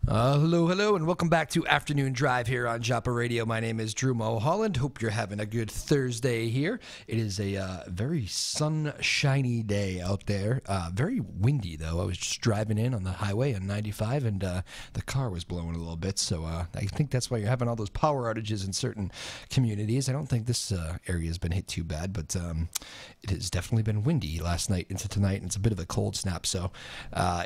Hello, and welcome back to Afternoon Drive here on WJOP Radio. My name is Drew Moholland. Hope you're having a good Thursday here. It is a very sunshiny day out there. Very windy, though. I was just driving in on the highway on 95, and the car was blowing a little bit, so I think that's why you're having all those power outages in certain communities. I don't think this area has been hit too bad, but it has definitely been windy last night into tonight, and it's a bit of a cold snap, so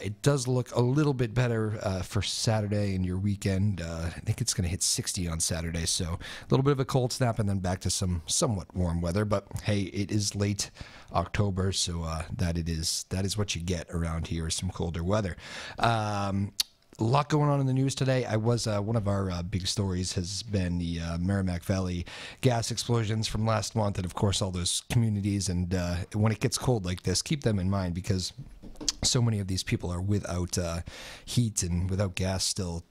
it does look a little bit better for Saturday and your weekend. I think it's going to hit 60 on Saturday, so a little bit of a cold snap and then back to some somewhat warm weather. But hey, it is late October, so that is what you get around here, is some colder weather. A lot going on in the news today. One of our big stories has been the Merrimack Valley gas explosions from last month, and of course all those communities. And when it gets cold like this, keep them in mind, because so many of these people are without heat and without gas still,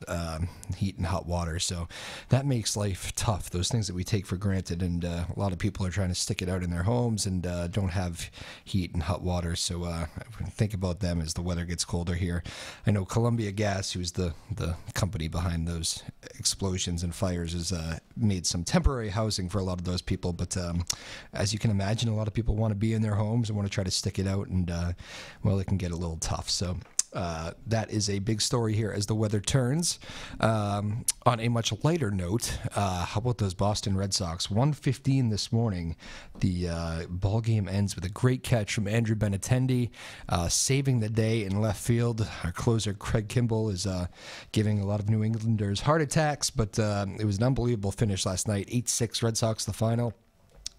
heat and hot water. So that makes life tough, those things that we take for granted. And a lot of people are trying to stick it out in their homes and don't have heat and hot water. So think about them as the weather gets colder here. I know Columbia Gas, who's the company behind those explosions and fires, has made some temporary housing for a lot of those people. But as you can imagine, a lot of people want to be in their homes and want to try to stick it out. And, well, it can get a little tough. So that is a big story here as the weather turns. On a much lighter note, how about those Boston Red Sox? 1:15 this morning, the ball game ends with a great catch from Andrew Benintendi, saving the day in left field. Our closer, Craig Kimbrell, is giving a lot of New Englanders heart attacks, but it was an unbelievable finish last night. 8-6 Red Sox, the final.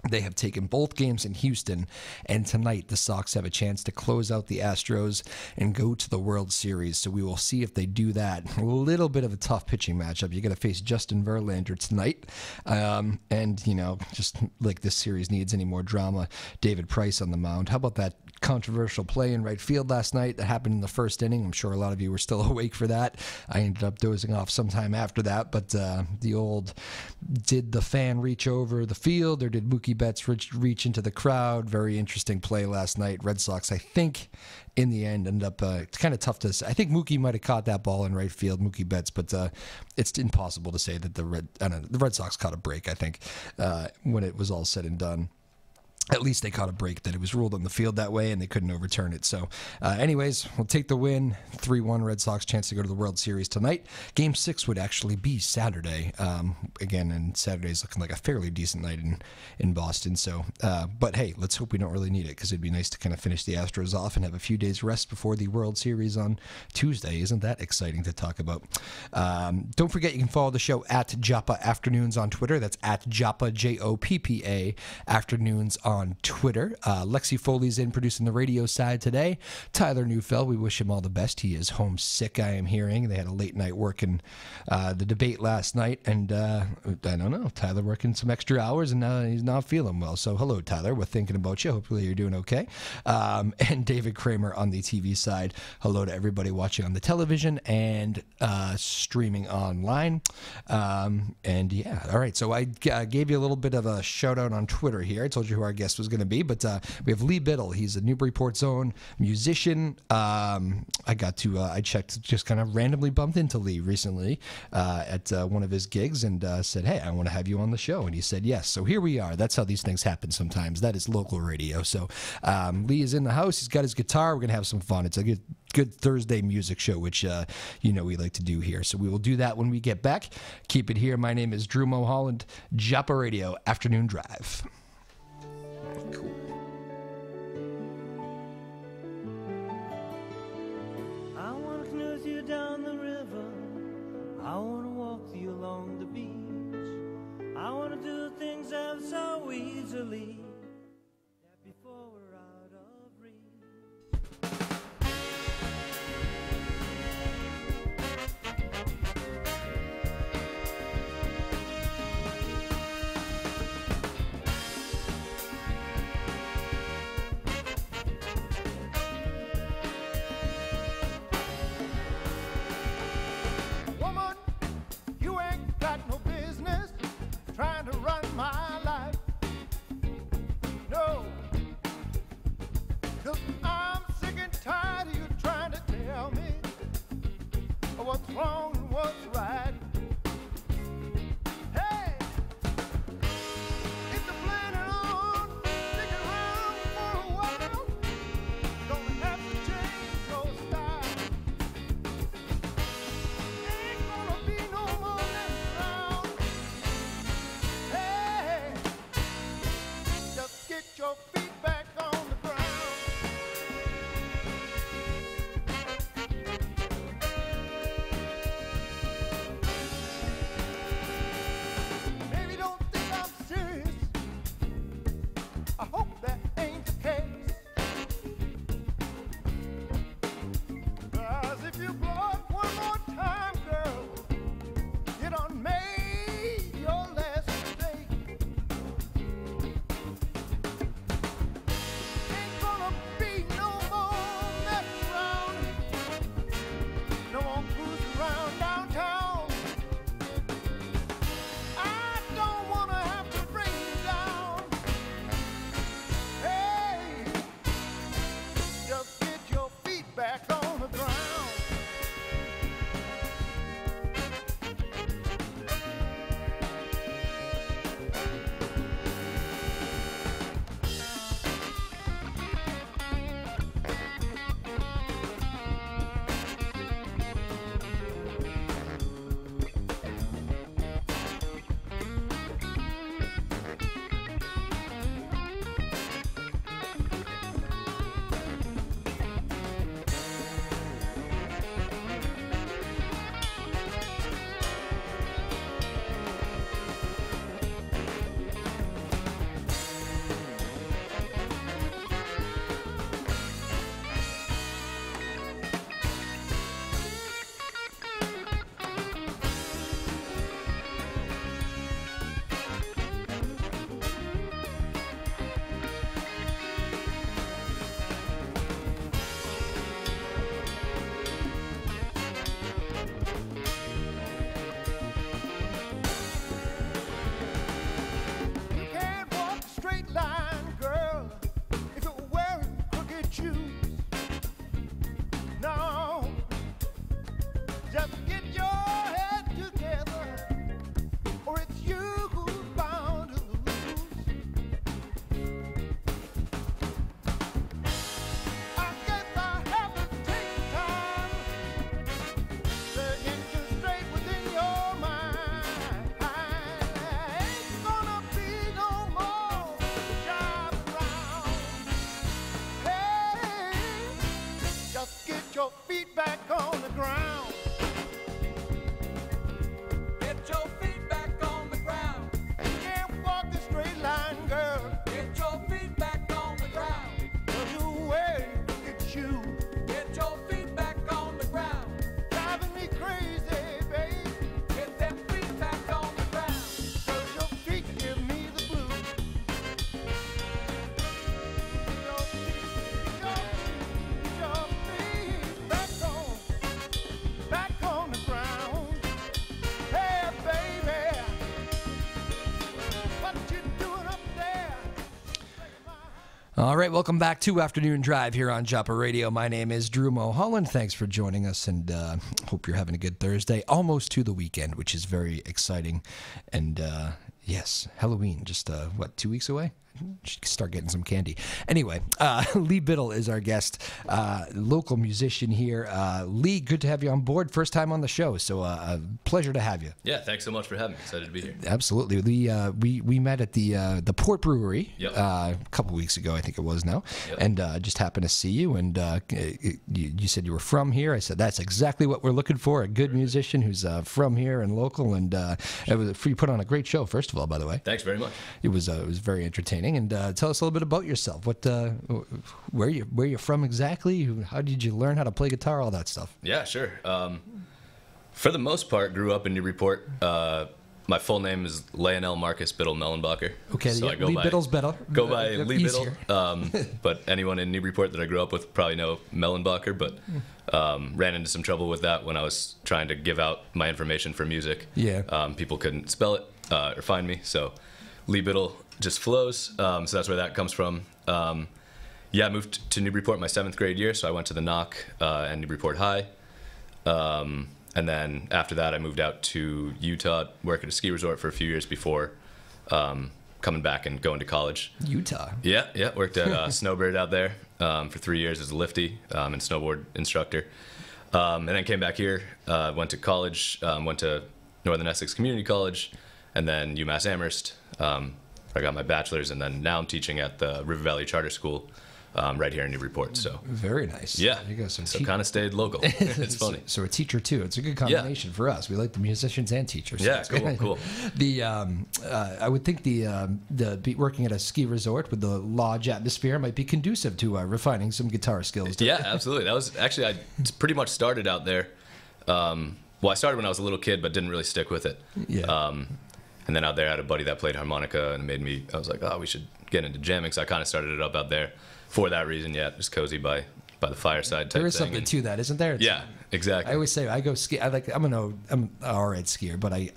They have taken both games in Houston, and tonight the Sox have a chance to close out the Astros and go to the World Series. So we will see if they do that. A little bit of a tough pitching matchup. You're going to face Justin Verlander tonight. And, you know, just like this series needs any more drama, David Price on the mound. How about that controversial play in right field last night that happened in the first inning? I'm sure a lot of you were still awake for that. I ended up dozing off sometime after that, but the old, did the fan reach over the field, or did Mookie Betts reach into the crowd? Very interesting play last night. Red Sox, I think, in the end, ended up, it's kind of tough to say. I think Mookie might have caught that ball in right field, Mookie Betts, but it's impossible to say that the Red Sox caught a break, I think, when it was all said and done. At least they caught a break, that it was ruled on the field that way, and they couldn't overturn it. So, anyways, we'll take the win. 3-1 Red Sox, chance to go to the World Series tonight. Game 6 would actually be Saturday. Again, and Saturday's looking like a fairly decent night in Boston. So, but hey, let's hope we don't really need it, because it'd be nice to kind of finish the Astros off and have a few days rest before the World Series on Tuesday. Isn't that exciting to talk about? Don't forget, you can follow the show at Joppa Afternoons on Twitter. That's at Joppa, Joppa Afternoons on Twitter. Lexi Foley's in producing the radio side today. Tyler Neufeld, we wish him all the best. He is homesick, I am hearing. They had a late night working the debate last night, and I don't know, Tyler working some extra hours, and he's not feeling well. So hello, Tyler. We're thinking about you. Hopefully you're doing okay. And David Kramer on the TV side. Hello to everybody watching on the television and streaming online. And yeah, all right. So I gave you a little bit of a shout out on Twitter here. I told you who our guest was going to be, but we have Lee Biddle. He's a Newburyport's own musician. I checked, just kind of randomly bumped into Lee recently at one of his gigs, and said, hey, I want to have you on the show. And he said yes. So here we are. That's how these things happen sometimes. That is local radio. So Lee is in the house. He's got his guitar. We're going to have some fun. It's a good Thursday music show, which you know we like to do here. So we will do that when we get back. Keep it here. My name is Drew Moholland, Joppa Radio, Afternoon Drive. Cool. I want to canoe you down the river. I want to walk you along the beach. I want to do things ever so easily that before we're out of reach. Trying to run my life. what's wrong and what's right. Hey, if you're planning on sticking around for a while, gonna have to change your style. Ain't gonna be no more messing around. Hey, just get your feet back on the ground. Maybe don't think I'm serious. I hope that ain't the case. 'Cause if you blow up one more time, girl, you done made your last mistake. Ain't gonna be no more messing around, no more cruising around downtown. I don't wanna have to bring you down. Hey, just get your feet back on the ground. You can't walk a straight line, girl, if you're wearing crooked shoes. No, just get your head together, or it's you who's bound to lose. I guess I have to take time to get you straight within your mind. Ain't gonna be no more job around. Hey, just get your feet back on the ground. Get your feet back on the ground. You can't walk a straight line, girl, Get your feet back on the ground. 'cause you're wearing crooked shoes. Get your feet back on the ground. Driving me crazy, babe, Get them feet back on the ground. 'cause your feet give me the blues. Your feet back on the ground. Hey, baby, what you doing up there? All right, welcome back to Afternoon Drive here on Joppa Radio. My name is Drew Moholland. Thanks for joining us, and hope you're having a good Thursday. Almost to the weekend, which is very exciting. And yes, Halloween, just, 2 weeks away? Should start getting some candy. Anyway, Lee Biddle is our guest, local musician here. Lee, good to have you on board. First time on the show, so a pleasure to have you. Yeah, thanks so much for having me. Excited to be here. Absolutely. We met at the Port Brewery Yep. a couple weeks ago, I think it was now, Yep. and just happened to see you, and you said you were from here. I said, that's exactly what we're looking for, a good musician who's from here and local, and you put on a great show, first of all, by the way. Thanks very much. It was very entertaining. And tell us a little bit about yourself. Where you're from exactly? How did you learn how to play guitar? All that stuff. Yeah, sure. For the most part, grew up in Newburyport. My full name is Lionel Marcus Biddle Mellenbacher. Okay, so yeah, I go Lee by, Biddle's better. Go by Lee Biddle. Easier. But anyone in Newburyport that I grew up with probably know Mellenbacher. But ran into some trouble with that when I was trying to give out my information for music. Yeah. People couldn't spell it or find me, so Lee Biddle just flows. So that's where that comes from. Yeah, I moved to Newburyport my 7th grade year, so I went to the Knock and Newburyport High. And then after that, I moved out to Utah, work at a ski resort for a few years before coming back and going to college. Utah. Yeah. Worked at Snowbird out there for 3 years as a lifty and snowboard instructor. And then came back here, went to college, went to Northern Essex Community College, and then UMass Amherst. I got my bachelor's, and then now I'm teaching at the River Valley Charter School right here in Newburyport. So very nice. Yeah, you go. So kind of stayed local. It's funny. So a teacher too. It's a good combination for us. We like the musicians and teachers. Yeah, so cool. The I would think working at a ski resort with the lodge atmosphere might be conducive to refining some guitar skills. Yeah, absolutely. That was actually, I pretty much started out there. Well, I started when I was a little kid, but didn't really stick with it. Yeah. And then out there, I had a buddy that played harmonica, and I was like, oh, we should get into jamming. So I kind of started it up out there for that reason. Yeah, just cozy by the fireside type thing. There is something to that, isn't there? Yeah, exactly. I always say I go ski. I'm an all right skier, but I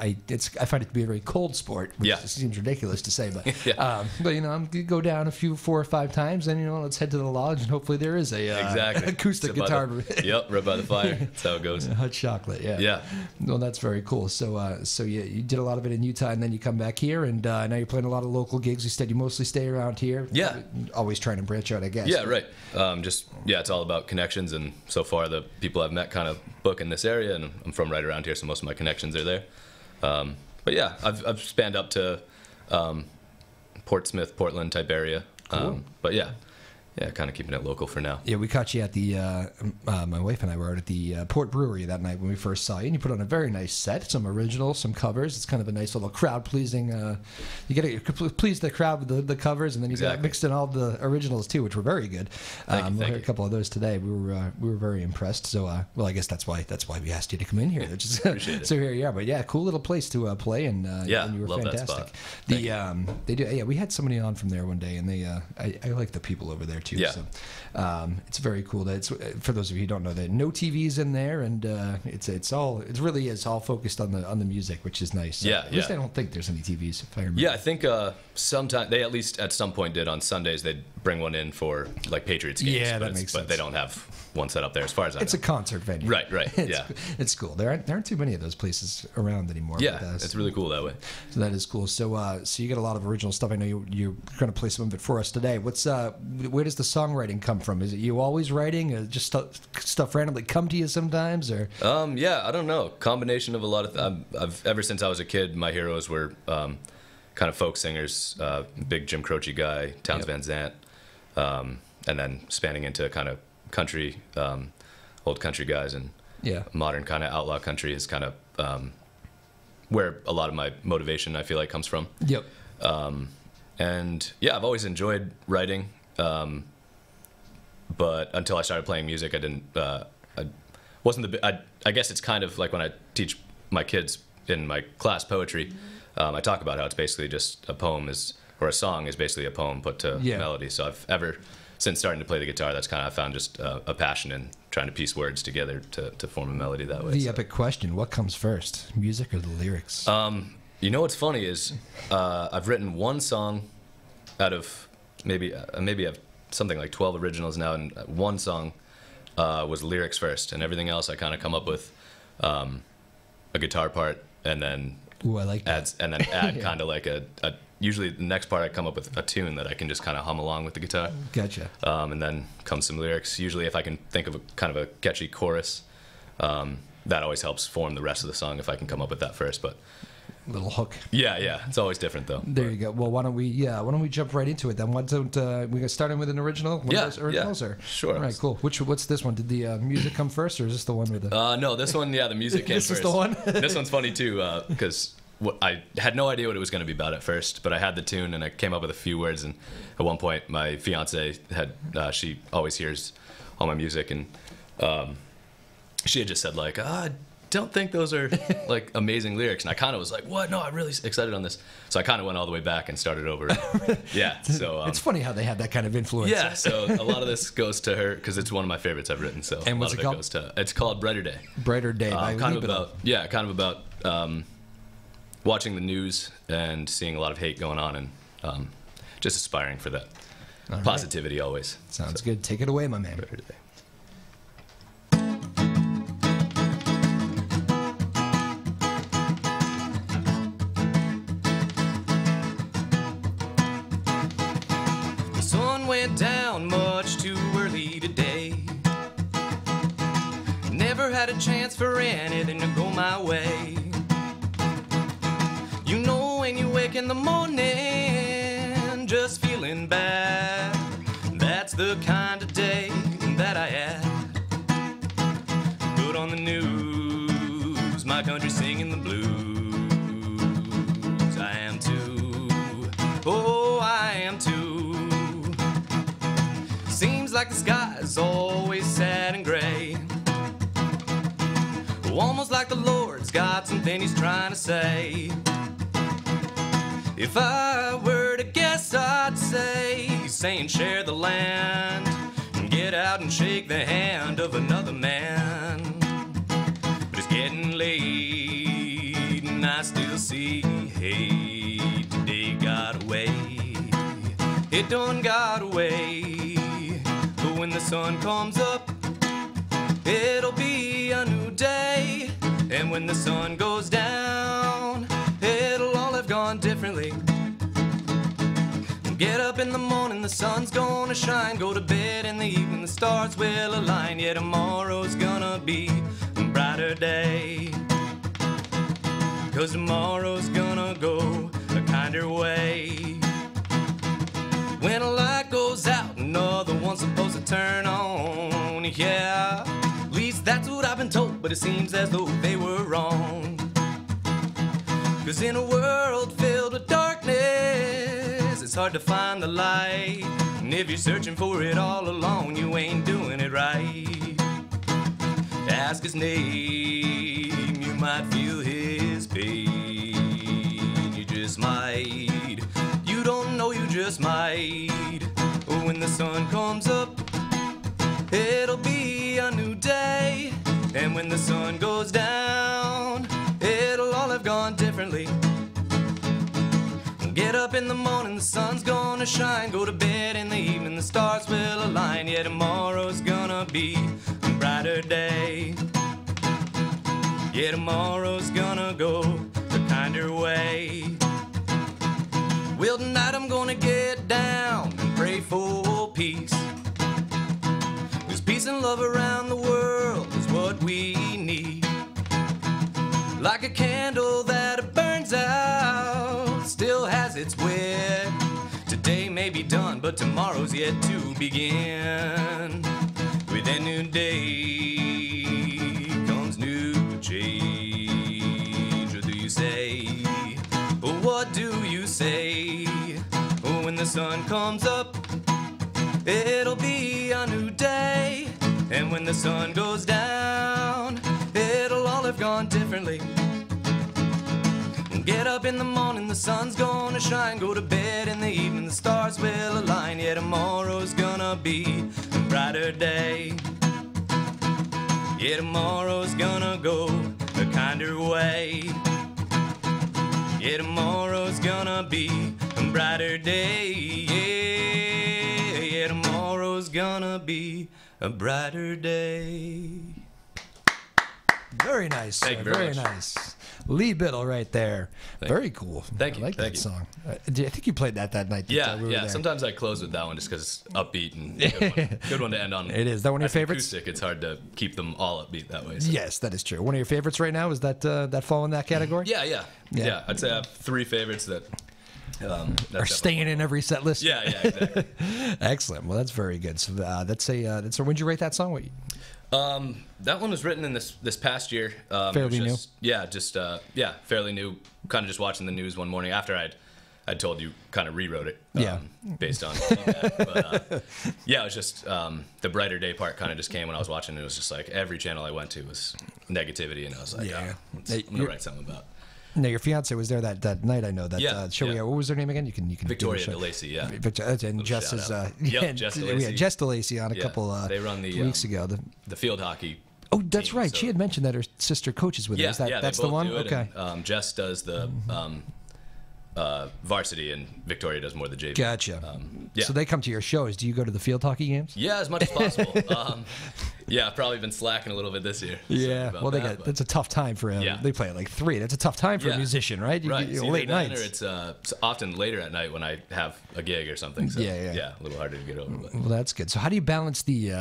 find it to be a very cold sport, which seems ridiculous to say, but but I'm gonna go down 4 or 5 times, and let's head to the lodge, and hopefully there is a acoustic guitar. Yep, right by the fire. That's how it goes. Hot chocolate, yeah. Yeah. Well, that's very cool. So you did a lot of it in Utah, and then you come back here, and now you're playing a lot of local gigs. You said you mostly stay around here. Yeah. Always trying to branch out, I guess. Yeah, right. It's all about connections, and so far the people I've met kind of book in this area, and I'm from right around here, so most of my connections are there. But yeah, I've spanned up to Portsmouth, Portland type area. Cool. But yeah, kind of keeping it local for now. Yeah, we caught you at the, my wife and I were out at the Port Brewery that night when we first saw you, and you put on a very nice set, some originals, some covers. It's kind of a nice little crowd-pleasing, you get to please the crowd with the covers, and then you got mixed in all the originals too, which were very good. Thank we you. heard a couple of those today. We were very impressed. So, well, I guess that's why we asked you to come in here. Appreciate it. So here you are. But yeah, cool little place to play, and you were love fantastic. that spot. They do. Yeah, we had somebody on from there one day, and they I like the people over there too. Yeah. So, it's very cool that it's, for those of you who don't know, that no TVs in there, and it really is all focused on the music, which is nice. Yeah, At least I don't think there's any TVs, if I remember. Yeah, I think sometimes they at least at some point did on Sundays. They'd bring one in for like Patriots games. Yeah, that makes sense. But they don't have one set up there, as far as I know. It's a concert venue. Right. It's cool. There aren't too many of those places around anymore. Yeah, it's really cool that way. So that is cool. So you get a lot of original stuff. I know you're going to play some of it for us today. Where does the songwriting come from? Is it you always writing, or just stuff randomly come to you sometimes, or? I don't know. Combination of a lot of. I've ever since I was a kid, my heroes were kind of folk singers. Big Jim Croce guy, Townes Van Zandt, and then spanning into kind of country, old country guys, and modern kind of outlaw country is kind of where a lot of my motivation, I feel like, comes from. Yep. And yeah, I've always enjoyed writing, but until I started playing music, I didn't. I wasn't I guess it's kind of like when I teach my kids in my class poetry. I talk about how it's basically just a poem or a song is basically a poem put to melody. So I've ever since starting to play the guitar, that's kind of I found just a passion in trying to piece words together to form a melody that way. The epic question: what comes first, music or the lyrics? You know what's funny is I've written one song out of maybe I've something like 12 originals now, and one song was lyrics first, and everything else I kind of come up with a guitar part, and then Ooh, I like that. add kind of like a usually the next part I come up with a tune that I can just kind of hum along with the guitar. Gotcha. And then comes some lyrics. Usually if I can think of a kind of a catchy chorus, that always helps form the rest of the song if I can come up with that first. But little hook. Yeah. It's always different though. There you go. Well, why don't we jump right into it then? Why don't we get started with an original? One of those originals, or? Sure. All right, cool. What's this one? Did the music come first, or is this the one with the? No, this one. Yeah, the music came this first. This is the one. This one's funny too because I had no idea what it was going to be about at first, but I had the tune and I came up with a few words. And at one point, my fiance she always hears all my music, and she had just said like, I don't think those are like amazing lyrics, and I kind of was like, what? No, I'm really excited on this. So I kind of went all the way back and started over. Yeah. So it's funny how they have that kind of influence. Yeah. So a lot of this goes to her because it's one of my favorites I've written. So and a what's lot it of called? It's called Brighter Day. Brighter Day by kind Lee of Biddle. about watching the news and seeing a lot of hate going on, and just aspiring for that positivity always. Sounds good. Take it away, my man. Brighter Day. went down much too early today. Never had a chance for anything to go my way. You know when you wake in the morning just feeling bad, that's the kind of day that I had. Put on the news, my country singing the blues. I am too, oh I am too. Seems like the sky's always sad and gray, almost like the Lord's got something he's trying to say. If I were to guess, I'd say he's saying share the land and get out and shake the hand of another man. But it's getting late and I still see hate. Today got away, it done got away. But when the sun comes up, it'll be a new day. And when the sun goes down, it'll all have gone differently. Get up in the morning, the sun's gonna shine. Go to bed in the evening, the stars will align. Yeah, tomorrow's gonna be a brighter day, 'cause tomorrow's gonna go a kinder way. When a light goes out, another one's supposed to turn on. Yeah, at least that's what I've been told, but it seems as though they were wrong. 'Cause in a world filled with darkness, it's hard to find the light. And if you're searching for it all alone, you ain't doing it right. Ask his name, you might feel his pain. You just might, you don't know, you just might. When the sun comes up, it'll be a new day. And when the sun goes down, it'll all have gone differently. Get up in the morning, the sun's gonna shine. Go to bed in the evening, the stars will align. Yeah, tomorrow's gonna be a brighter day. Yeah, tomorrow's gonna go a kinder way. Well, tonight I'm gonna get down and pray for peace. 'Cause peace and love around the world is what we need. Like a candle that burns out, still has its wick. Today may be done, but tomorrow's yet to begin. With a new day comes new change. What do you say? What do you say? When the sun comes up, it'll be a new day. And when the sun goes down, it'll all have gone differently. Get up in the morning, the sun's gonna shine. Go to bed in the evening, the stars will align. Yeah, tomorrow's gonna be a brighter day. Yeah, tomorrow's gonna go a kinder way. Yeah, tomorrow's gonna be a brighter day. Yeah, yeah, tomorrow's gonna be a brighter day. Very nice. Thank you very much. Nice. Lee Biddle right there. Very cool. Thank you. I like Thank that you. song. I think you played that night. Yeah, we were yeah. there. Sometimes I close with that one just because it's upbeat and good one to end on. It is. That one of your As favorites? acoustic, it's hard to keep them all upbeat that way. So. Yes, that is true. One of your favorites right now, is that fall in that category? Yeah. I'd say I have three favorites that Are staying in every set list? Yeah, exactly. Excellent. Well, that's very good. So that's when'd you write that song? What? That one was written in this past year. Fairly new? Fairly new. Kind of just watching the news one morning after I'd told you, kind of rewrote it. Based on feedback. But it was just the brighter day part kind of just came when I was watching. It was just like every channel I went to was negativity, and I was like, I'm gonna write something about. No, your fiance was there that night. I know that. Show me. What was her name again? You can. Victoria DeLacy. Yeah. And Jess is. Jess DeLacy. We had Jess DeLacy on a couple they run the, weeks ago. The field hockey. Oh, that's team, right. so. She had mentioned that her sister coaches with her. Is that's the one? Okay. And, Jess does the varsity, and Victoria does more of the JV. Gotcha. So they come to your shows. Do you go to the field hockey games? Yeah, as much as possible. Yeah, I've probably been slacking a little bit this year. Yeah, Sorry well, about that, but- that's a tough time for Yeah. They play at like 3. That's a tough time for a Yeah. musician, right? Right, You it's know, either late 9 nights. or it's often later at night when I have a gig or something. So, Yeah. a little harder to get over. But. Well, that's good. So, how do you balance the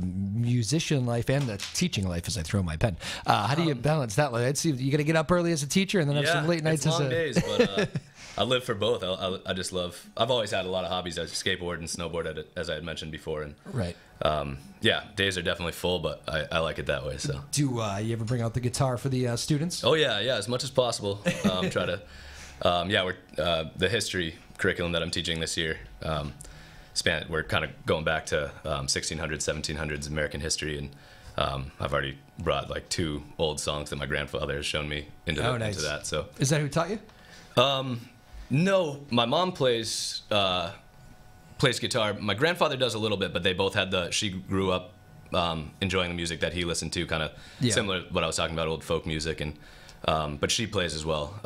musician life and the teaching life? As I throw my pen, how do you balance that? Like, I'd see you got to get up early as a teacher, and then have some late nights it's as long a. days, but I live for both. I just love. I've always had a lot of hobbies. I skateboard and snowboard, as I had mentioned before, and Right. yeah, days are definitely full, but I like it that way. So. Do you ever bring out the guitar for the students? Oh yeah, as much as possible. Try to. We're the history curriculum that I'm teaching this year. We're kind of going back to 1600s, 1700s American history, and I've already brought like 2 old songs that my grandfather has shown me into Nice. that. So. Is that who taught you? No, my mom plays guitar. My grandfather does a little bit, but they both had she grew up enjoying the music that he listened to, kind of similar to what I was talking about, old folk music, and but she plays as well,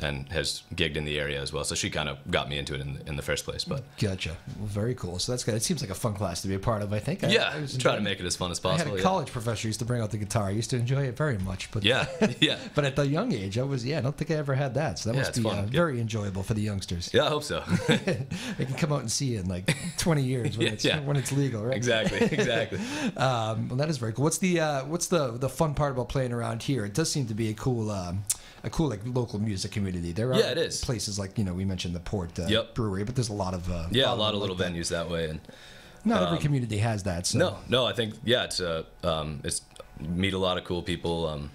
and has gigged in the area as well. So she kind of got me into it in the first place. But Gotcha. Well, very cool. So that's good. It seems like a fun class to be a part of, I think. I was try to enjoying make it as fun as I had possible. a college professor who used to bring out the guitar. I used to enjoy it very much. But Yeah, yeah. But at the young age, I don't think I ever had that. So that must it's be fun. very enjoyable for the youngsters. Yeah, I hope so. They can come out and see you in like 20 years when it's legal, right? Exactly. Well, that is very cool. What's the fun part about playing around here? It does seem to be a cool like local music community. There are it is. places like we mentioned the Port Brewery, but there's a lot of a lot of little venues that way, and not every community has that. So. no, I think it's meet a lot of cool people.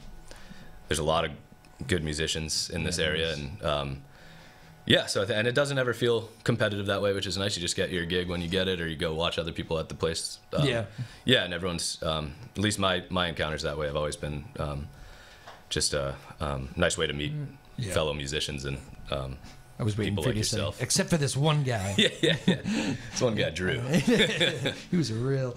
There's a lot of good musicians in this area, and so and it doesn't ever feel competitive that way, which is nice. You just get your gig when you get it, or you go watch other people at the place. And everyone's at least my encounters that way have always been just a nice way to meet fellow musicians and I was waiting people for like you to say, yourself. except for this one guy. Yeah. This one guy, Drew. He was a real.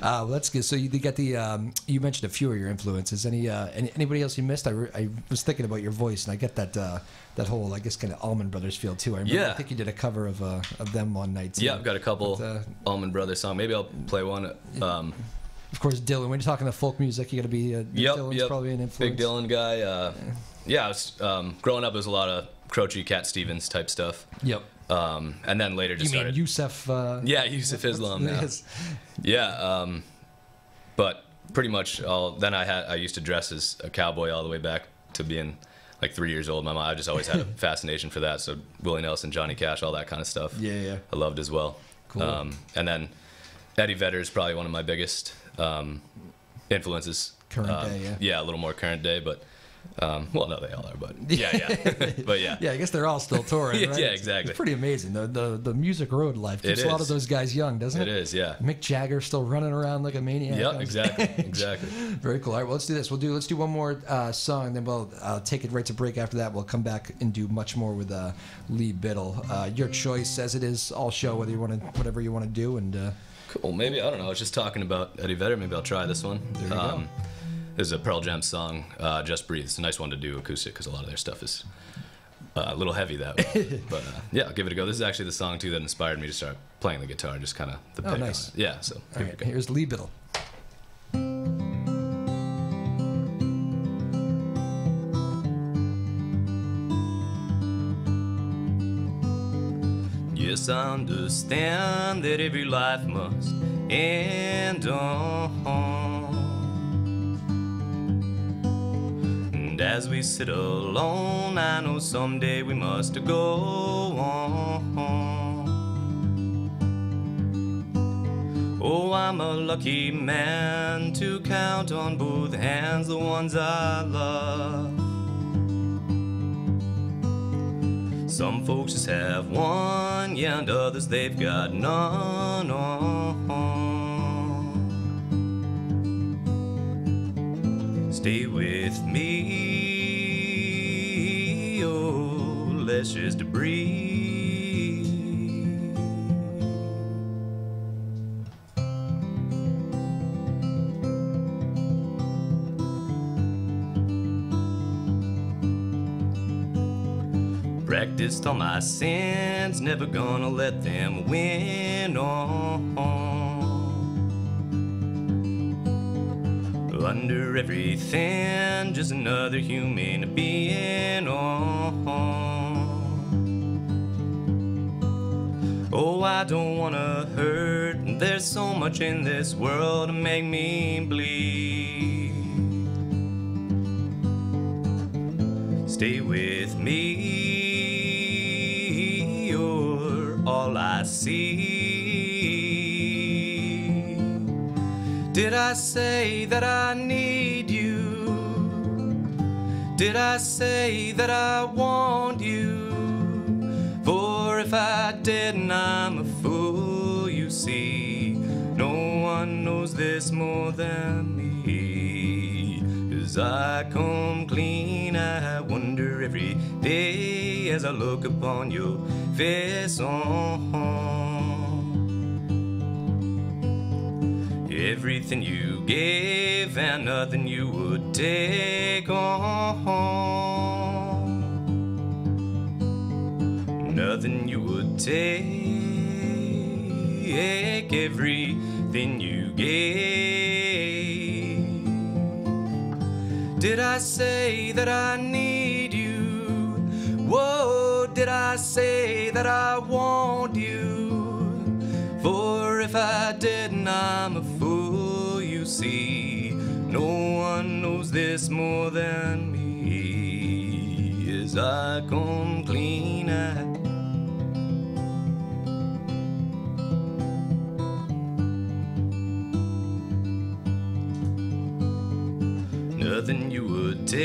Well, that's good. So you got you mentioned a few of your influences. Anybody else you missed? I was thinking about your voice, and I get that whole, I guess, kind of Allman Brothers feel too. I remember. I think you did a cover of them one night too. Yeah, I've got a couple Allman Brothers songs. Maybe I'll play one. Of course, Dylan. When you're talking to folk music, you got to be. Dylan's probably an influence. Big Dylan guy. I was growing up. There was a lot of Croce, Cat Stevens type stuff. Yep. And then later just started. Yusuf? Yusuf Islam. Now. Yes. Yeah. But pretty much then I used to dress as a cowboy all the way back to being like 3 years old. I just always had a fascination for that. So Willie Nelson, Johnny Cash, all that kind of stuff. Yeah. I loved as well. Cool. And then Eddie Vedder is probably one of my biggest influences. Current day, yeah, a little more current day, but well, no, they all are, but yeah, but yeah. Yeah, I guess they're all still touring, right? Yeah, exactly. It's pretty amazing. The music road life keeps It a lot of is. those guys young, doesn't it? It is, yeah. Mick Jagger still running around like a maniac. Yep, exactly. Very cool. All right, well, let's do this. Let's do one more song, then we'll take it right to break. After that, we'll come back and do much more with Lee Biddle. Your choice, as it is all show, whatever you want to do, and. Cool. Maybe, I don't know. I was just talking about Eddie Vedder. Maybe I'll try this one. There you go. This is a Pearl Jam song, Just Breathe. It's a nice one to do acoustic because a lot of their stuff is a little heavy that way. But yeah, I'll give it a go. This is actually the song, too, that inspired me to start playing the guitar, just kind of the pick nice. on it. Yeah, so All give right, it a go. here's Lee Biddle. Yes, I understand that every life must end on. And as we sit alone, I know someday we must go on. Oh, I'm a lucky man to count on both hands the ones I love. Some folks just have one, yeah, and others they've got none. Stay with me, oh, let's just breathe. Practiced all my sins, never gonna let them win on. Under everything, just another human being. Oh, I don't wanna hurt. There's so much in this world to make me bleed. Stay with me, you're all I see. Did I say that I need you? Did I say that I want you? For if I didn't, I'm a fool, you see. No one knows this more than me. As I come clean, I wonder every day as I look upon your face. Everything you gave and nothing you would take on. Nothing you would take. Everything you gave. Did I say that I need you? Whoa, did I say that I want you? For if I didn't, I'm a fool, you see. No one knows this more than me. As I come clean, nothing you would take,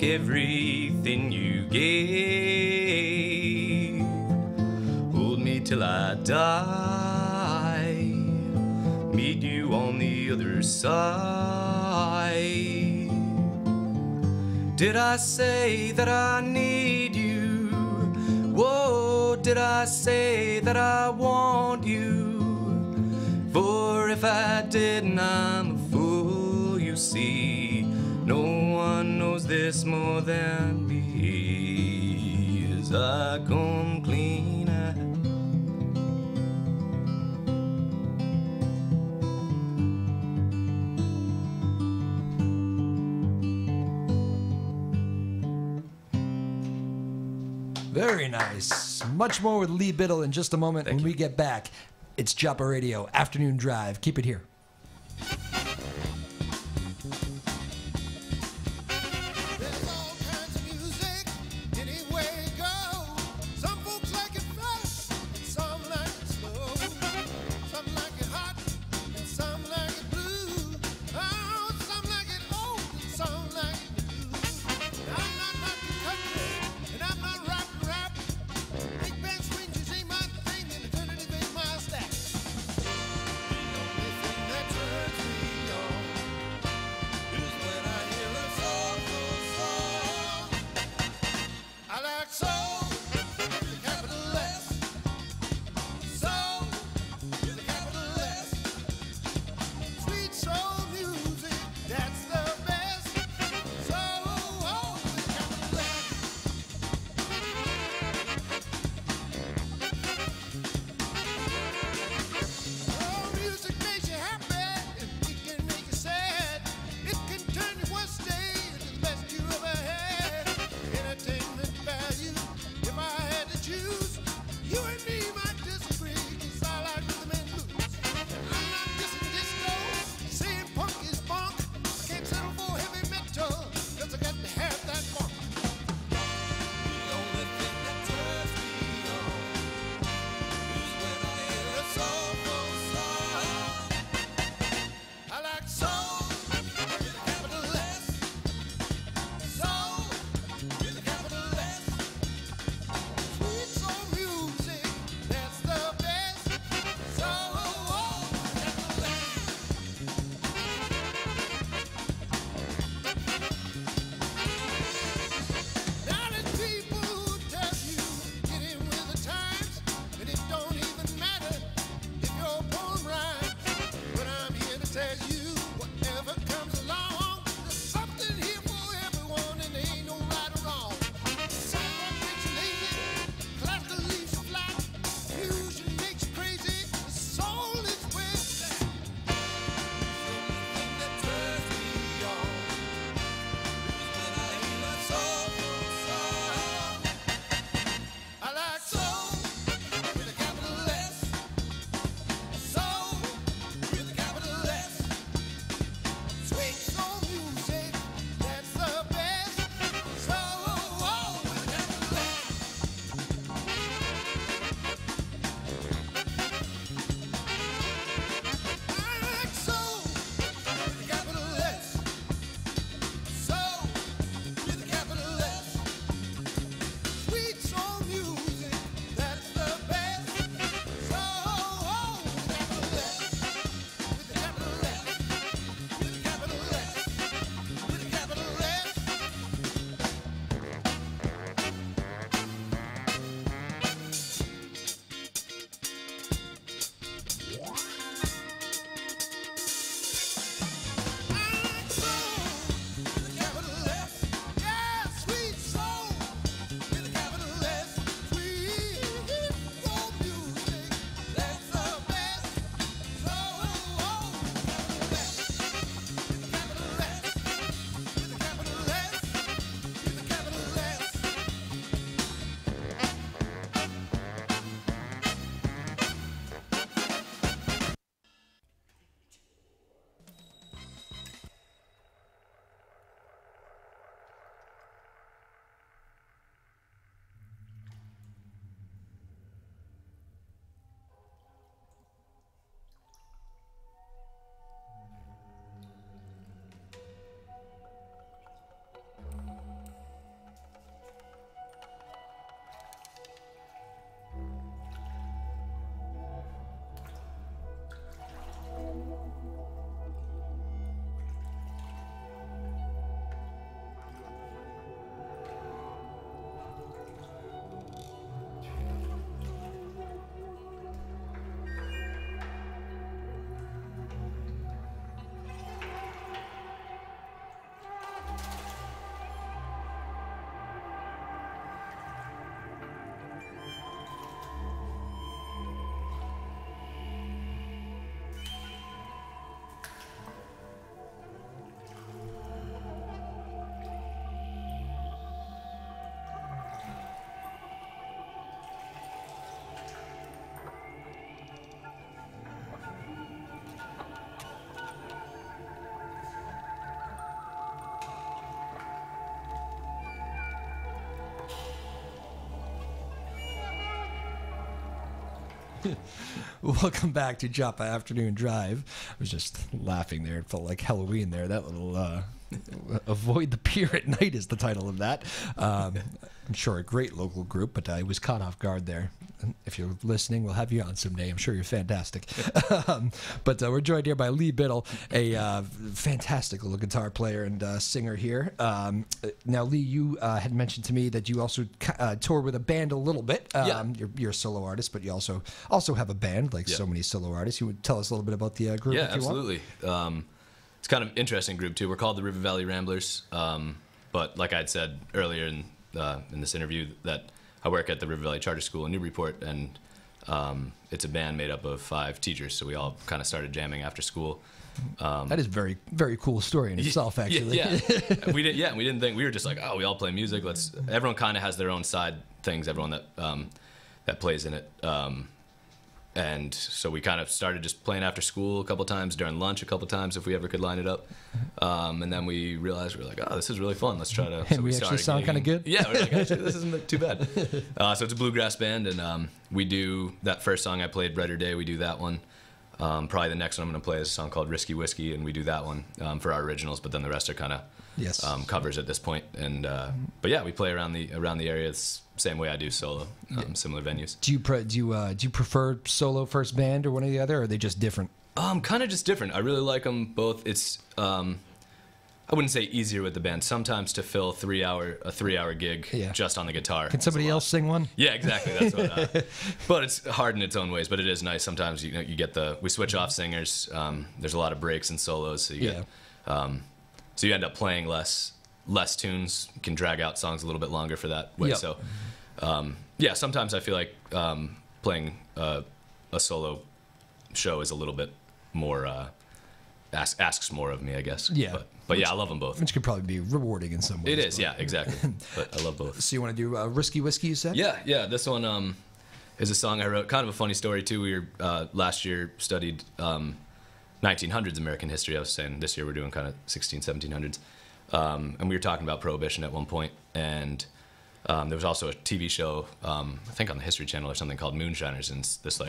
everything you gave. Hold me till I die, meet you on the other side. Did I say that I need you? Whoa, did I say that I want you? For if I didn't, I'm a fool, you see. No one knows this more than me. As I come clean, Very nice. Much more with Lee Biddle in just a moment. When we get back, it's Joppa Radio Afternoon Drive. Keep it here. There's all kinds of music, any way it goes. Some folks like it fast, and some like it slow. Some like it hot, and some like it blue. Oh, some like it old, and some like it new. I'm not rockin' country, and I'm not rockin' rap. Big band swing just ain't my thing, and eternity ain't my stack. The only thing Welcome back to Joppa Afternoon Drive. I was just laughing there. It felt like Halloween there. That little Avoid the Pier at Night is the title of that. I'm sure a great local group, but I was caught off guard there. If you're listening, we'll have you on someday. I'm sure you're fantastic. But we're joined here by Lee Biddle, a fantastic little guitar player and singer here. Now, Lee, you had mentioned to me that you also tour with a band a little bit. Yeah. You're a solo artist, but you also have a band, like so many solo artists. You would tell us a little bit about the group, Yeah, if you want? absolutely. It's kind of an interesting group, too. We're called the River Valley Ramblers. But like I had said earlier in this interview, that I work at the River Valley Charter School in Newburyport, and it's a band made up of 5 teachers, so we all kind of started jamming after school. That is very, very cool story in itself, actually. Yeah, we didn't think, we were just like, oh, we all play music. Everyone kind of has their own side things. Everyone that plays in it. And so we kind of started just playing after school a couple times, during lunch a couple times if we ever could line it up. And then we realized, we were like, oh, this is really fun. Let's try to. And we actually sound kind of good? Yeah, we're like, actually, this isn't too bad. So it's a bluegrass band, and we do that first song I played, Brighter Day, we do that one. Probably the next one I'm going to play is a song called Risky Whiskey, and we do that one for our originals, but then the rest are kind of covers at this point. And but yeah, we play around the area the same way I do solo, similar venues. Do you prefer solo first band or one or the other, or are they just different? Kind of just different. I really like them both. It's I wouldn't say easier with the band. Sometimes to fill a 3-hour gig just on the guitar. Can somebody else sing one? Yeah, exactly. That's what. But it's hard in its own ways. But it is nice. Sometimes you get we switch off singers. There's a lot of breaks and solos, so you get so you end up playing less tunes. You can drag out songs a little bit longer for that way. Yep. So sometimes I feel like playing a solo show is a little bit more asks more of me, I guess. Yeah. But yeah, I love them both. Which could probably be rewarding in some ways. It is, yeah, exactly. But I love both. So you want to do Risky Whiskey, you said? Yeah. This one is a song I wrote. Kind of a funny story, too. We were, last year studied 1900s American history. I was saying this year we're doing kind of 1700s. And we were talking about Prohibition at one point. And there was also a TV show, I think on the History Channel or something, called Moonshiners. And it's this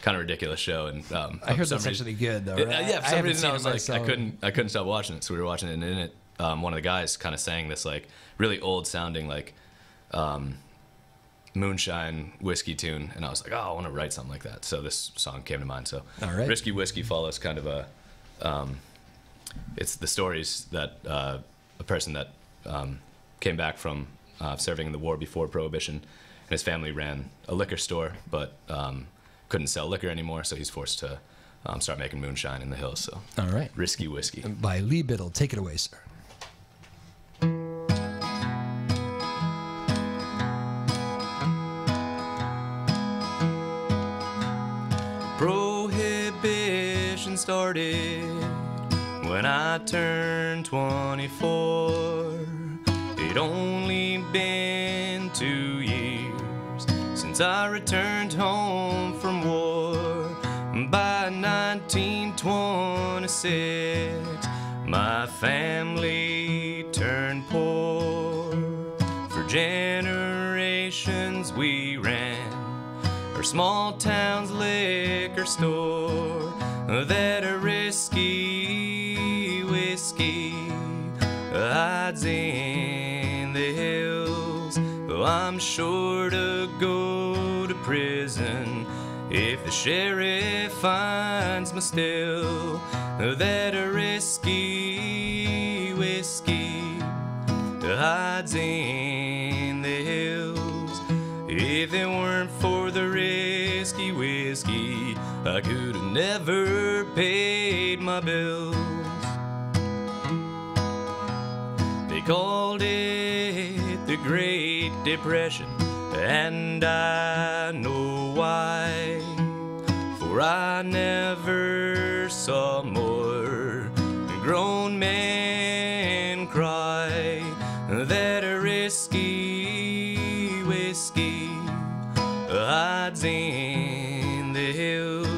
kind of ridiculous show. And I heard that's actually good, though. Right? Yeah, for some reason I was like, I couldn't stop watching it. So we were watching it, and in it, one of the guys kind of sang this like really old sounding like moonshine whiskey tune, and I was like, oh, I want to write something like that. So this song came to mind. So Risky Whiskey follows kind of a it's the stories that a person that came back from serving in the war before Prohibition, and his family ran a liquor store, but couldn't sell liquor anymore, so he's forced to start making moonshine in the hills. So Risky Whiskey by Lee Biddle. Take it away, sir. Prohibition started when I turned 24. It'd only been 2 years since I returned home from war. By 1926, my family turned poor. For generations we ran our small town's liquor store. That a risky whiskey hides in the hills. I'm sure to go to prison if the sheriff finds me still. That a risky whiskey hides in the hills. If it weren't for the risky whiskey, I could have never paid my bills. They called it the Great Depression, and I know why. For I never saw more grown men cry. That a risky whiskey hides in the hills.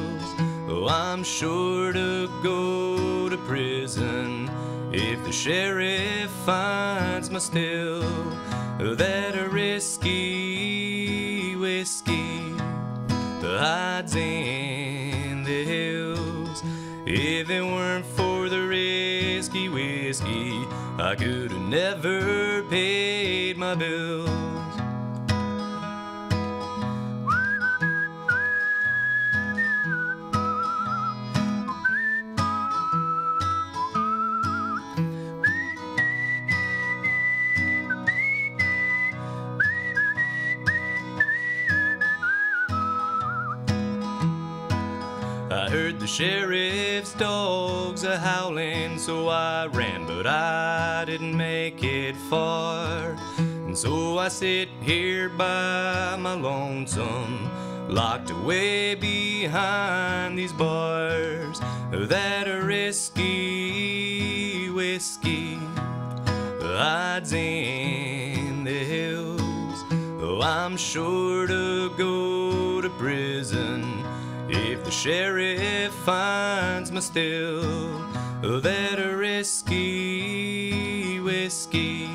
Oh, I'm sure to go to prison if the sheriff finds me still. That a risky whiskey hides in the hills. If it weren't for the risky whiskey, I could have never paid my bills. I heard the sheriff's dogs a howling, so I ran, but I didn't make it far. And so I sit here by my lonesome, locked away behind these bars. That risky whiskey hides in the hills. Oh, I'm sure to go to prison if the sheriff finds me still. That risky whiskey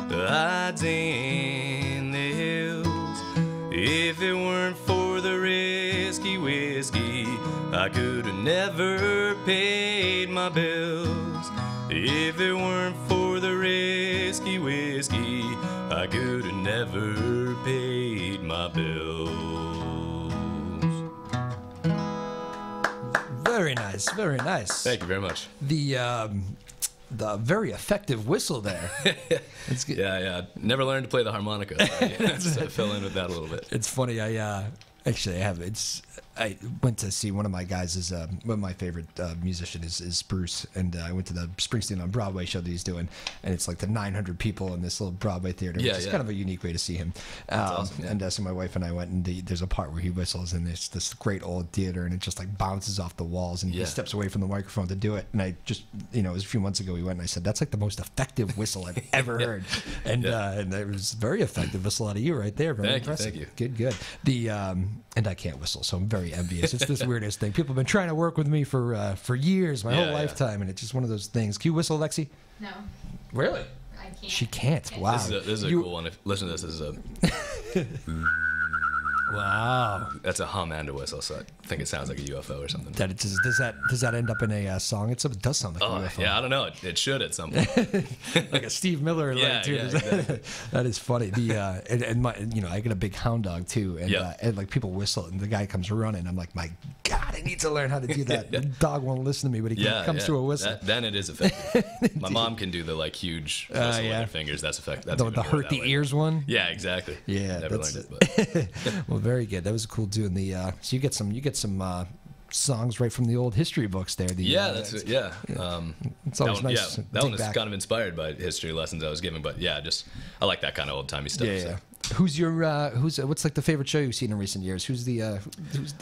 hides in the hills. If it weren't for the risky whiskey, I could have never paid my bills. If it weren't for the risky whiskey, I could have never paid my bills. Very nice, very nice. Thank you very much. The very effective whistle there. It's good. Yeah. Never learned to play the harmonica. So I fell in with that a little bit. It's funny. I have. I went to see one of my guys. One of my favorite musician is Bruce, and I went to the Springsteen on Broadway show that he's doing, and it's like the 900 people in this little Broadway theater. Yeah, It's yeah. kind of a unique way to see him. awesome, yeah. And so my wife and I went, and there's a part where he whistles, and it's this great old theater, and it just like bounces off the walls, and he Yeah. steps away from the microphone to do it. And I just, it was a few months ago we went, and I said, that's like the most effective whistle I've ever heard. And and it was very effective whistle out of you right there. Very Thank you, impressive. thank you. Good. The and I can't whistle, so I'm very envious. It's this weirdest thing. People have been trying to work with me for years, my whole Yeah. lifetime, and it's just one of those things. Can you whistle, Lexi? No, Really? I can't. She can't. Wow. This is a You- cool one. Listen to this. This is a Wow. that's a hum and a whistle, so I think it sounds like a UFO or something. That it just, does that end up in a song? It does sound like Oh, a UFO. yeah, I don't know. It should at some point. Like a Steve Miller alert, Yeah, too. yeah, exactly. That is funny. The and my, I get a big hound dog too, and Yeah. and like people whistle, and the guy comes running. I'm like, my God, I need to learn how to do that. The dog won't listen to me, but he Yeah, comes yeah. to a whistle. Then it is effective. My mom can do the like huge whistle with yeah. her fingers. That's effective. That's the even more hurt that the way. ears one. Yeah, exactly. Yeah, Never that's learned it, but Well, very good. That was cool doing the. So you get some songs right from the old history books there. The, yeah, that's it's, it. Yeah. it's always that one, nice. Yeah, to that dig one was back. kind of inspired by history lessons I was given, but yeah, I like that kind of old timey stuff. Yeah, so. yeah. Who's your what's like the favorite show you've seen in recent years? Who's the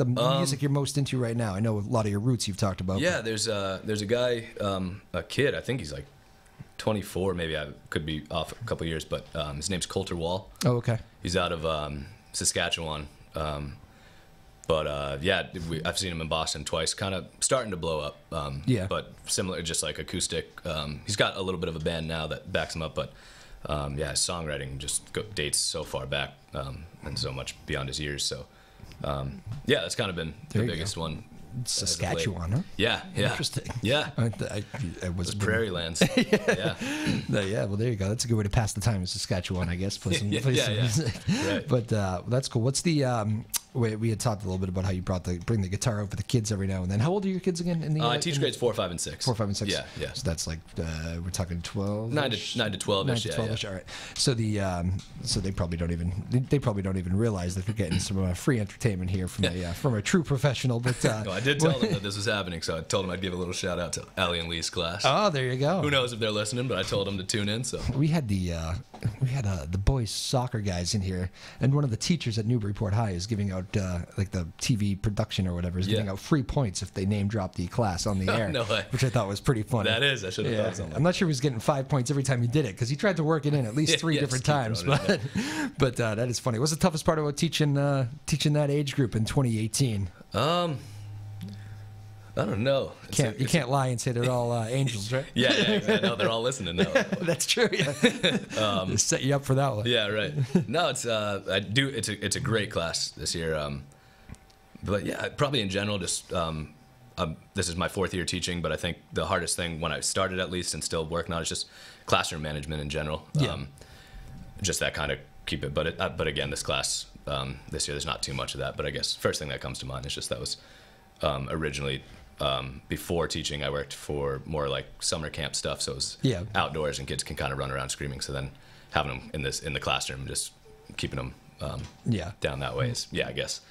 music you're most into right now? I know a lot of your roots you've talked about. Yeah, there's a guy, a kid. I think he's like 24, maybe I could be off a couple years, but his name's Coulter Wall. Oh, okay. He's out of Saskatchewan. But I've seen him in Boston twice, kind of starting to blow up. Yeah. But similar, just like acoustic. He's got a little bit of a band now that backs him up, but his songwriting just dates so far back and so much beyond his years. So that's kind of been There the you biggest go. one. Saskatchewan, huh? Yeah. Interesting. Yeah. I was Prairie lands. Yeah. Yeah, well, there you go. That's a good way to pass the time in Saskatchewan, I guess. Play some Yeah, music. Right. But that's cool. What's the? We had talked a little bit about how you bring the guitar over for the kids every now and then. How old are your kids again? I teach grades 4, 5, and 6. 4, 5, and 6. Yeah. So that's like we're talking 12. 9 to 12ish. 9 to 12ish. Yeah. All right. So so they probably don't even realize that they're getting some free entertainment here from a true professional. But No, I did tell them that this was happening, so I told them I'd give a little shout out to Allie and Lee's class. Oh, there you go. Who knows if they're listening, but I told them to tune in. So We had the boys soccer guys in here, and one of the teachers at Newburyport High is giving out like the TV production or whatever is giving Yeah. out free points if they name drop the class on the air. No way. Which I thought was pretty funny. that is, I should have Yeah, thought something. I'm not sure he was getting 5 points every time he did it because he tried to work it in at least three Yeah, different just keep times. throwing But that is funny. What's the toughest part about teaching that age group in 2018? I don't know. You can't lie and say they're all angels, right? Yeah, exactly. No, they're all listening now. That's true. Yeah. They set you up for that one. Yeah, right. No, it's I do. It's a great class this year. But yeah, probably in general, just this is my 4th year teaching, but I think the hardest thing when I started, at least, and still working on, is just classroom management in general. Yeah. Just that kind of keep it. But again, this class this year, there's not too much of that. But I guess first thing that comes to mind is just that was originally before teaching, I worked for more like summer camp stuff, so it was outdoors and kids can kind of run around screaming. So then having them in the classroom, just keeping them down that way is, I guess,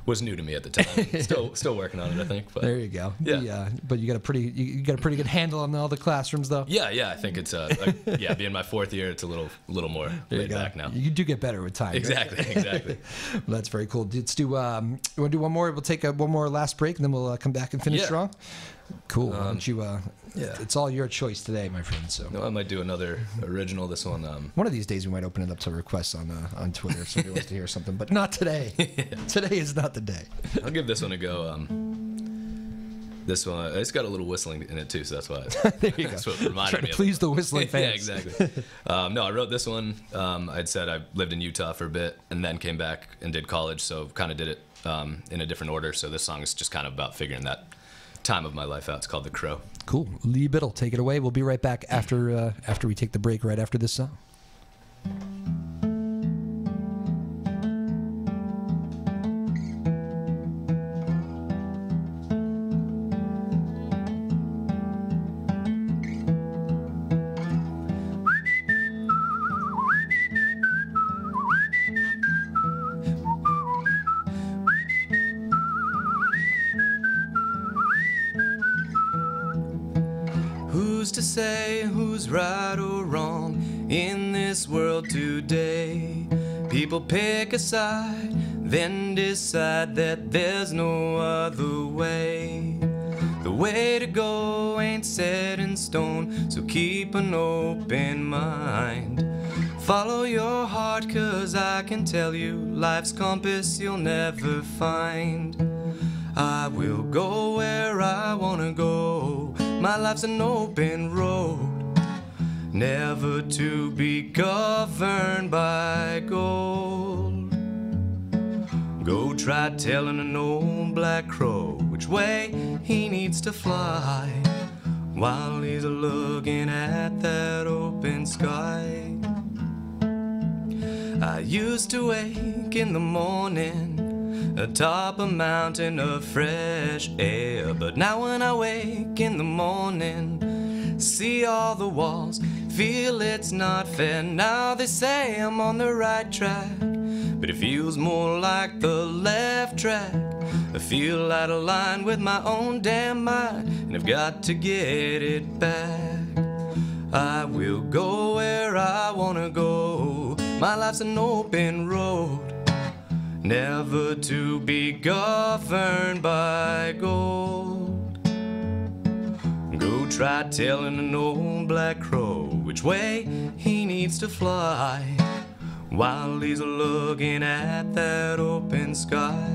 was new to me at the time. Still working on it, I think. But there you go. Yeah. But you got a pretty good handle on all the classrooms, though. Yeah. I think it's being my 4th year, it's a little more laid back now. You do get better with time. Exactly. Right? Exactly. Well, that's very cool. Let's do. You want to do one more? We'll take one more last break, and then we'll come back and finish strong. Cool. Why don't you? It's all your choice today, my friend. So no, I might do another original. This one. One of these days, we might open it up to requests on Twitter if somebody wants to hear something, but not today. Today is not the day. I'll give this one a go. This one, it's got a little whistling in it too, so that's why. There you that's go. what reminded Trying me to of please it. the whistling fans. Yeah, exactly. No, I wrote this one. I'd said I lived in Utah for a bit and then came back and did college, so kind of did it in a different order. So this song is just kind of about figuring that time of my life out. It's called The Crow. Cool. Lee Biddle, take it away. We'll be right back after we take the break right after this song. Who's to say who's right or wrong in this world today? People pick a side, then decide that there's no other way. The way to go ain't set in stone, so keep an open mind. Follow your heart, 'cause I can tell you life's compass you'll never find. I will go where I wanna go. My life's an open road, never to be governed by gold. Go try telling an old black crow which way he needs to fly, while he's looking at that open sky. I used to wake in the morning atop a mountain of fresh air, but now when I wake in the morning, see all the walls, feel it's not fair. Now they say I'm on the right track, but it feels more like the left track. I feel out of line with my own damn mind, and I've got to get it back. I will go where I wanna go. My life's an open road, never to be governed by gold. Go try telling an old black crow which way he needs to fly, while he's looking at that open sky.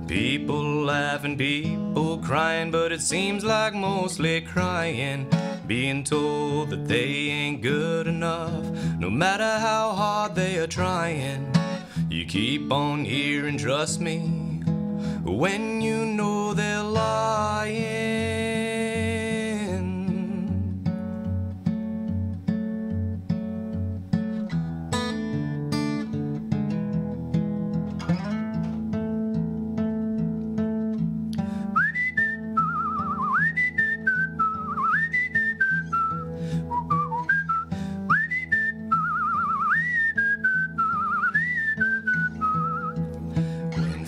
People laughing, people crying, but it seems like mostly crying, being told that they ain't good enough, no matter how hard they are trying. You keep on hearing, trust me, when you know they're lying.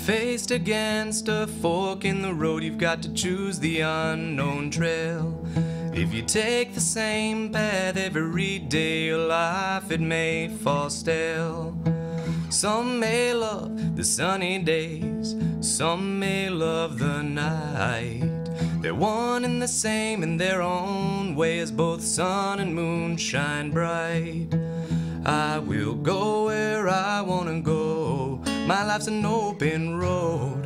Faced against a fork in the road, you've got to choose the unknown trail. If you take the same path every day, your life it may fall stale. Some may love the sunny days, some may love the night. They're one and the same in their own way, as both sun and moon shine bright. I will go where I wanna go. My life's an open road,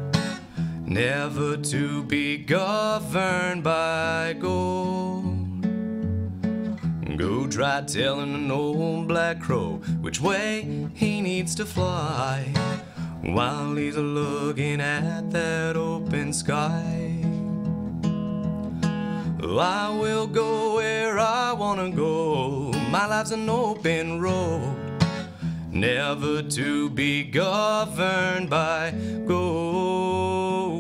never to be governed by gold. Go try telling an old black crow which way he needs to fly, while he's looking at that open sky. I will go where I wanna go. My life's an open road, never to be governed by gold.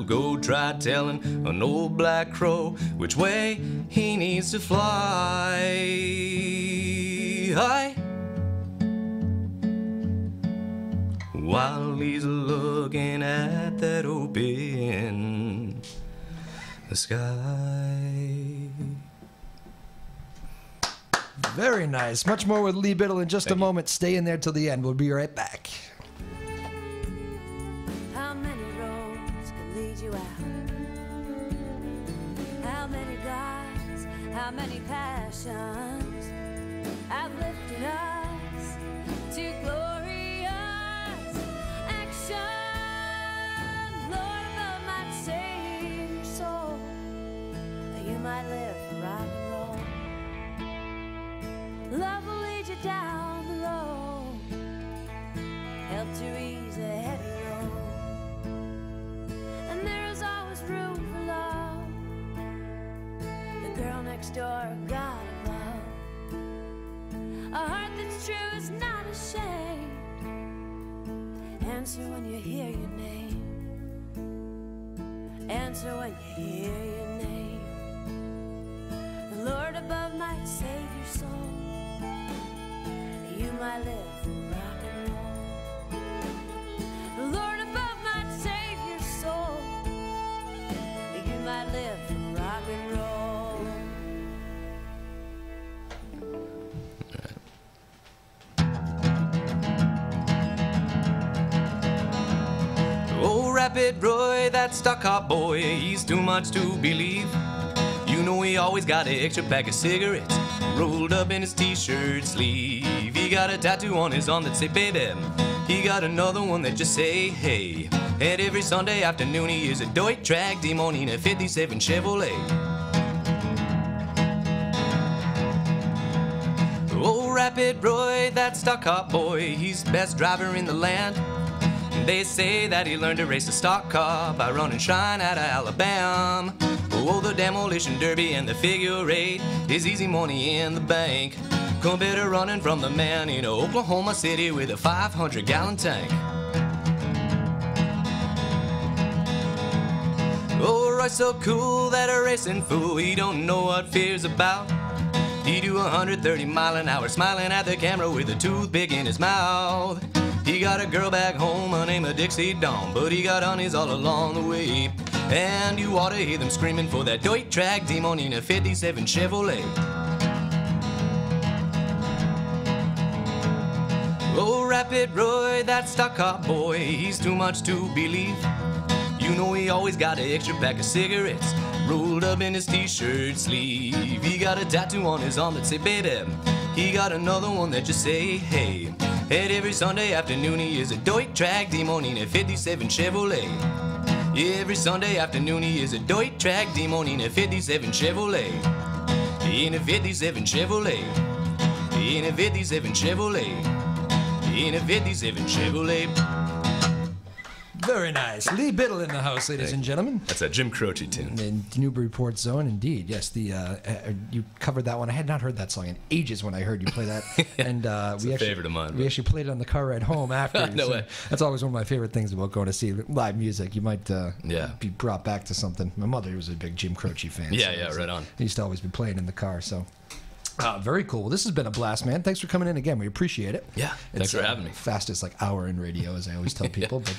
Go try telling an old black crow which way he needs to fly. While he's looking at that open sky. Very nice. Much more with Lee Biddle in just a moment. Stay in there till the end. We'll be right back. How many roads can lead you out? How many gods, how many passions have lifted us to glorious action? Lord above might save your soul, that you might live for rock and roll. Love will lead you down the road, help to ease a heavy load. And there is always room for love. The girl next door, God above. A heart that's true is not ashamed. Answer when you hear your name. Answer when you hear your name. The Lord above might save your soul. You might live for rock and roll. The Lord above might save your soul. You might live for rock and roll. Oh, Rapid Roy, that stock-up boy, he's too much to believe. You know he always got an extra pack of cigarettes rolled up in his t-shirt sleeve. He got a tattoo on his arm that say baby. He got another one that just say hey. And every Sunday afternoon he is a Deutsch track demon in a 57 Chevrolet. Oh, Rapid Roy, that stock-up boy, he's the best driver in the land. They say that he learned to race a stock car by running shine out of Alabama. Oh, the demolition derby and the figure eight is easy money in the bank. Come better running from the man in Oklahoma City with a 500-gallon tank. Oh, Roy's so cool that a racing fool, he don't know what fear's about. He do 130 mile an hour smiling at the camera with a toothpick in his mouth. He got a girl back home, her name is Dixie Dawn, but he got honeys all along the way. And you ought to hear them screaming for that Deutsch track demon in a 57 Chevrolet. Oh, Rapid Roy, that stock-up boy, he's too much to believe. You know he always got an extra pack of cigarettes rolled up in his t-shirt sleeve. He got a tattoo on his arm that say baby. He got another one that just say hey. And every Sunday afternoon he is a Deutsch track demon in a 57 Chevrolet. Every Sunday afternoon he is a Deutsch track demon in a 57 Chevrolet. In a 57 Chevrolet. In a 57 Chevrolet. In a 57 Chevrolet. Very nice. Lee Biddle in the house, ladies and gentlemen. That's a Jim Croce tune. In Newburyport zone, indeed. Yes, the you covered that one. I had not heard that song in ages when I heard you play that. And It's a favorite of mine. We actually played it on the car ride home after. No way. That's always one of my favorite things about going to see live music. You might be brought back to something. My mother was a big Jim Croce fan. Yeah, right on. He used to always be playing in the car, so... very cool. This has been a blast, man. Thanks for coming in again. We appreciate it. Yeah, thanks for having me. Fastest hour in radio, as I always tell people. But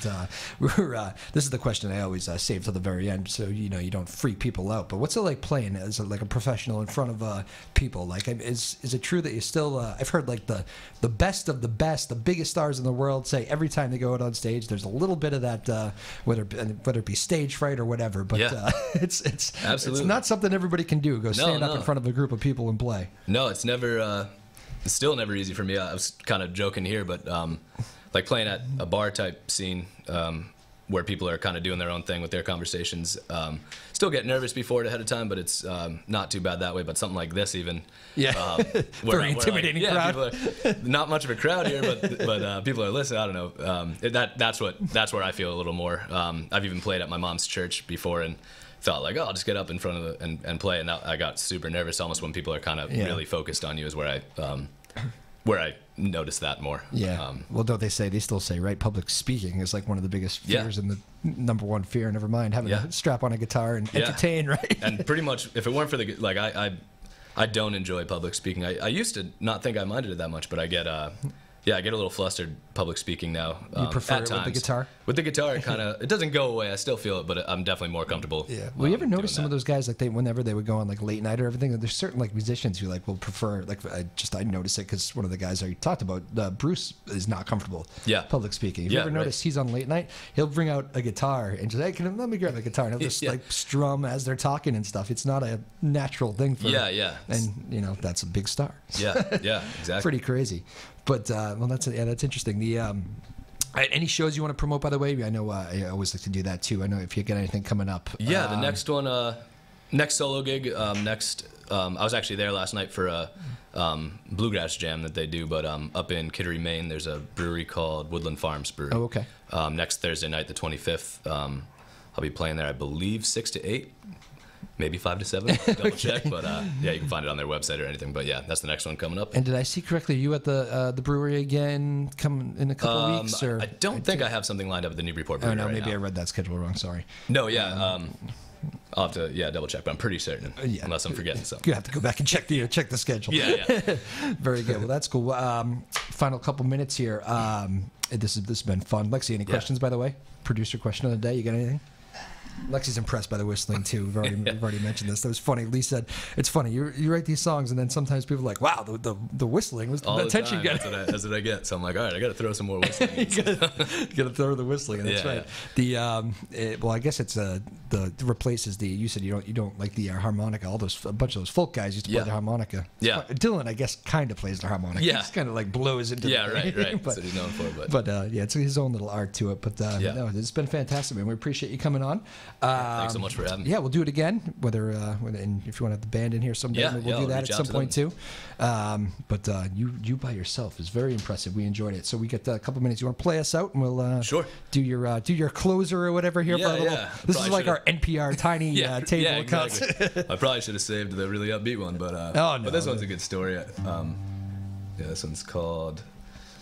this is the question I always save till the very end, so you don't freak people out. But what's it like playing as like a professional in front of people? Like, is it true that you still? I've heard like the best of the best, the biggest stars in the world say every time they go out on stage, there's a little bit of that, whether it be stage fright or whatever. But it's absolutely, it's not something everybody can do. Go stand up in front of a group of people and play. No, it's never. It's still never easy for me. I was kind of joking here, but like playing at a bar type scene, where people are kind of doing their own thing with their conversations. Still get nervous before it ahead of time, but it's not too bad that way. But something like this, even Very intimidating crowd. People are, not much of a crowd here, but people are listening. I don't know. That's where I feel a little more. I've even played at my mom's church before and felt like, oh, I'll just get up in front of and play, and I got super nervous almost when people are kind of really focused on you is where I noticed that more. Yeah. Well, don't they still say, right? Public speaking is like one of the biggest fears and the number one fear, never mind having to strap on a guitar and entertain, right? And pretty much, if it weren't for I don't enjoy public speaking. I used to not think I minded it that much, but I get a little flustered public speaking now. You prefer at it times. with the guitar? With the guitar, it doesn't go away. I still feel it, but I'm definitely more comfortable. Yeah. Well, you ever notice some of those guys, like whenever they would go on like late night or everything, there's certain like musicians who like will prefer, like I noticed it because one of the guys I talked about, Bruce, is not comfortable public speaking. If you ever notice he's on late night, he'll bring out a guitar and just, hey, let me grab the guitar, and he'll just like strum as they're talking and stuff. It's not a natural thing for him. Yeah. And that's a big star. Yeah, exactly. Pretty crazy. But that's interesting. The any shows you want to promote, by the way? I know I always like to do that too. I know if you get anything coming up. Yeah, the next one, next solo gig. I was actually there last night for a bluegrass jam that they do, but up in Kittery, Maine, there's a brewery called Woodland Farms Brewery. Oh, okay. Next Thursday night, the 25th, I'll be playing there, I believe, 6 to 8. Maybe 5 to 7, double check, but you can find it on their website or anything. But that's the next one coming up. And did I see correctly? Are you at the brewery again? Come in a couple of weeks, or I don't think I have something lined up at the Newburyport brewery. Oh no, right maybe now. I read that schedule wrong. Sorry. No, I'll have to double check, but I'm pretty certain, unless I'm forgetting something. You have to go back and check the schedule. Yeah. Very good. Well, that's cool. Final couple minutes here. This has been fun. Lexi, any questions, by the way? Producer question of the day. You got anything? Lexi's impressed by the whistling too. We've already mentioned this. That was funny. Lee said, "It's funny. You write these songs, and then sometimes people are like, wow, the whistling was the attention you get." That's what I get. So I'm like, all right, I got to throw some more whistling. you gotta throw the whistling. And that's right. The I guess it's the replaces the. You said you don't like the harmonica. A bunch of those folk guys used to play the harmonica. Yeah. Dylan, I guess, kind of plays the harmonica. Yeah. He just kind of like blows into. Right. But, That's what he's known for. But it's his own little art to it. But no, it's been fantastic, man. We appreciate you coming on. Thanks so much for having me. Yeah, we'll do it again. And if you want to have the band in here someday, we'll do that at some point too. But you by yourself is very impressive. We enjoyed it. So we get a couple minutes. You want to play us out, and we'll do your closer or whatever here. For a little, this is like our NPR tiny table concert. I probably should have saved the really upbeat one, but but this one's a good story. This one's called.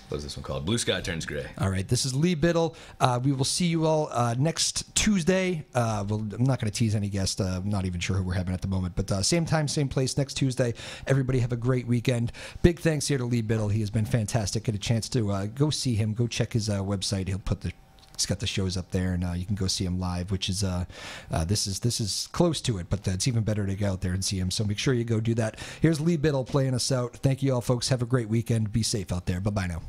What is this one called? Blue Sky Turns Gray. All right. This is Lee Biddle. We will see you all next Tuesday. I'm not going to tease any guest. I'm not even sure who we're having at the moment. But same time, same place next Tuesday. Everybody have a great weekend. Big thanks here to Lee Biddle. He has been fantastic. Get a chance to go see him. Go check his website. He's got the shows up there, and you can go see him live, which is this is close to it, but it's even better to go out there and see him. So make sure you go do that. Here's Lee Biddle playing us out. Thank you all, folks. Have a great weekend. Be safe out there. Bye-bye now.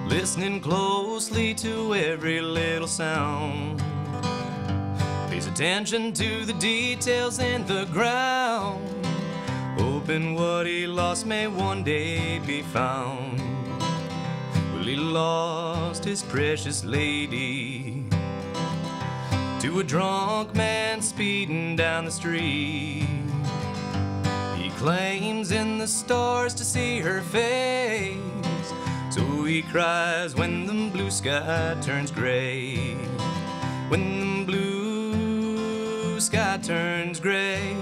Listening closely to every little sound, pays attention to the details in the ground, hoping what he lost may one day be found. Well, he lost his precious lady to a drunk man speeding down the street. He claims in the stars to see her face, so he cries when the blue sky turns gray. When the blue sky turns gray,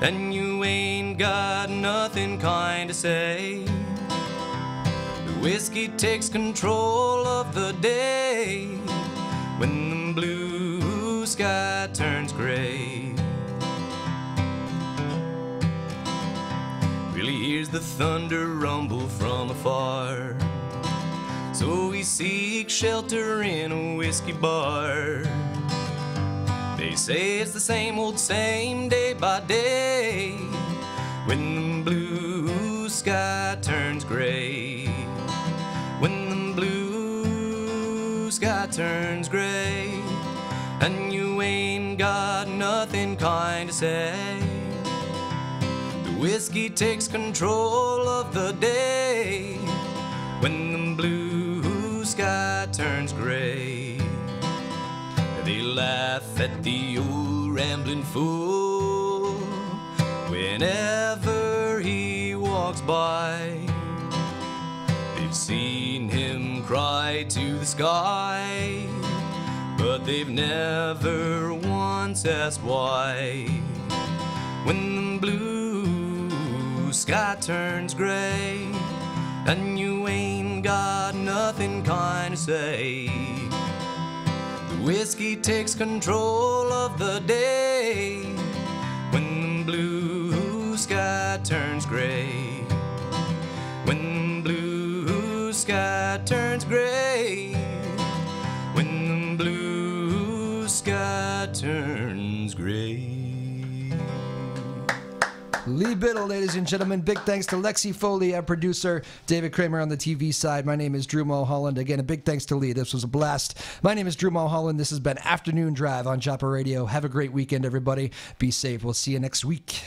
and you ain't got nothing kind to say. The whiskey takes control of the day when the blue sky turns gray. Really hears the thunder rumble from afar, so he seeks shelter in a whiskey bar. They say it's the same day by day. When the blue sky turns gray. When the blue sky turns gray. And you ain't got nothing kind to say. The whiskey takes control of the day. When the blue sky turns gray. They laugh at the old rambling fool whenever he walks by. They've seen him cry to the sky, but they've never once asked why. When the blue sky turns gray and you ain't got nothing kind to say, the whiskey takes control of the day. When the blue sky turns gray. When the blue sky turns gray. When the blue sky turns gray. Lee Biddle, ladies and gentlemen. Big thanks to Lexi Foley, our producer, David Kramer on the TV side. My name is Drew Moholland. Again, a big thanks to Lee. This was a blast. My name is Drew Moholland. This has been Afternoon Drive on Joppa Radio. Have a great weekend, everybody. Be safe. We'll see you next week.